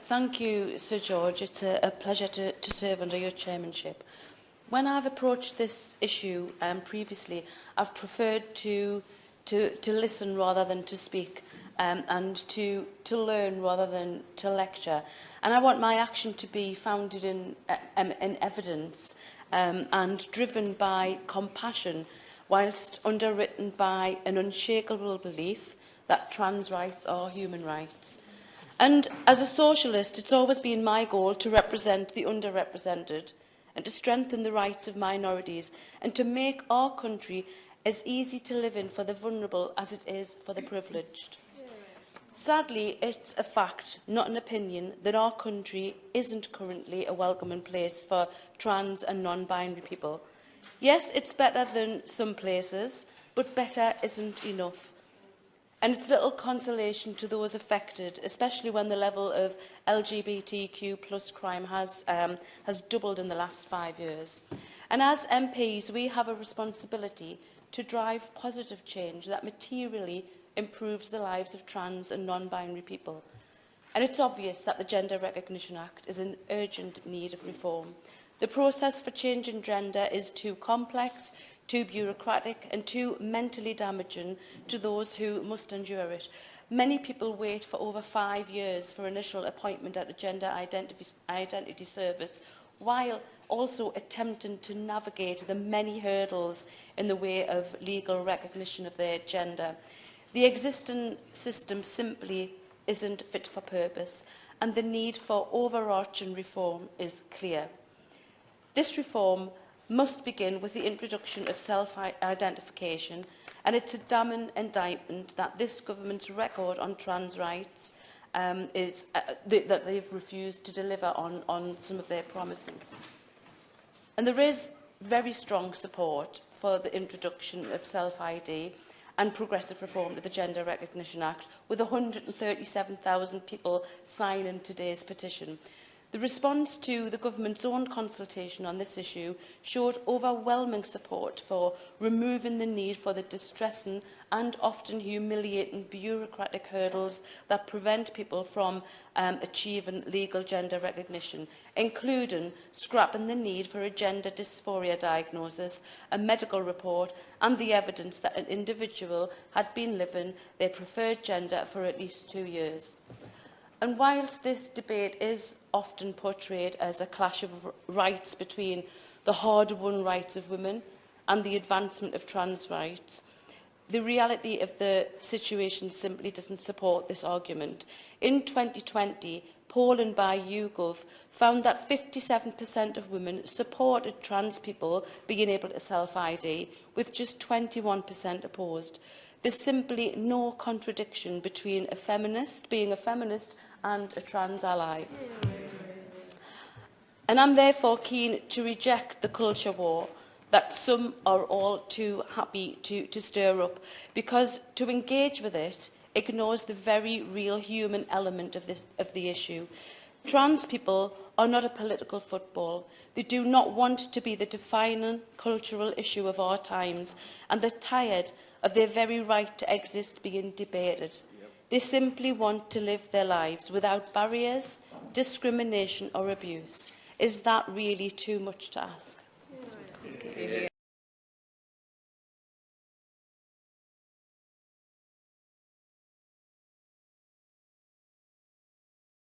Thank you, Sir George. It's a pleasure to serve under your chairmanship. When I've approached this issue previously, I've preferred to listen rather than to speak, and to learn rather than to lecture. And I want my action to be founded in evidence and driven by compassion, whilst underwritten by an unshakable belief that trans rights are human rights. And as a socialist, it's always been my goal to represent the underrepresented and to strengthen the rights of minorities and to make our country as easy to live in for the vulnerable as it is for the privileged. Sadly, it's a fact, not an opinion, that our country isn't currently a welcoming place for trans and non-binary people. Yes, it's better than some places, but better isn't enough. And it's little consolation to those affected, especially when the level of LGBTQ+ crime has doubled in the last 5 years. And as MPs, we have a responsibility to drive positive change that materially improves the lives of trans and non-binary people. And it's obvious that the Gender Recognition Act is in urgent need of reform. The process for changing gender is too complex, too bureaucratic and too mentally damaging to those who must endure it. Many people wait for over 5 years for initial appointment at a gender identity service, while also attempting to navigate the many hurdles in the way of legal recognition of their gender. The existing system simply isn't fit for purpose, and the need for overarching reform is clear. This reform must begin with the introduction of self-identification, and it's a damning indictment that this government's record on trans rights is that they've refused to deliver on some of their promises. And there is very strong support for the introduction of self-ID and progressive reform to the Gender Recognition Act, with 137,000 people signing today's petition. The response to the government's own consultation on this issue showed overwhelming support for removing the need for the distressing and often humiliating bureaucratic hurdles that prevent people from achieving legal gender recognition, including scrapping the need for a gender dysphoria diagnosis, a medical report and the evidence that an individual had been living their preferred gender for at least 2 years. And whilst this debate is often portrayed as a clash of rights between the hard-won rights of women and the advancement of trans rights, the reality of the situation simply doesn't support this argument. In 2020, polling by YouGov found that 57% of women supported trans people being able to self-ID, with just 21% opposed. There's simply no contradiction between a feminist being a feminist and a trans ally. And I'm therefore keen to reject the culture war that some are all too happy to stir up, because to engage with it ignores the very real human element of the issue. Trans people are not a political football. They do not want to be the defining cultural issue of our times, and they're tired of their very right to exist being debated. They simply want to live their lives without barriers, discrimination or abuse. Is that really too much to ask?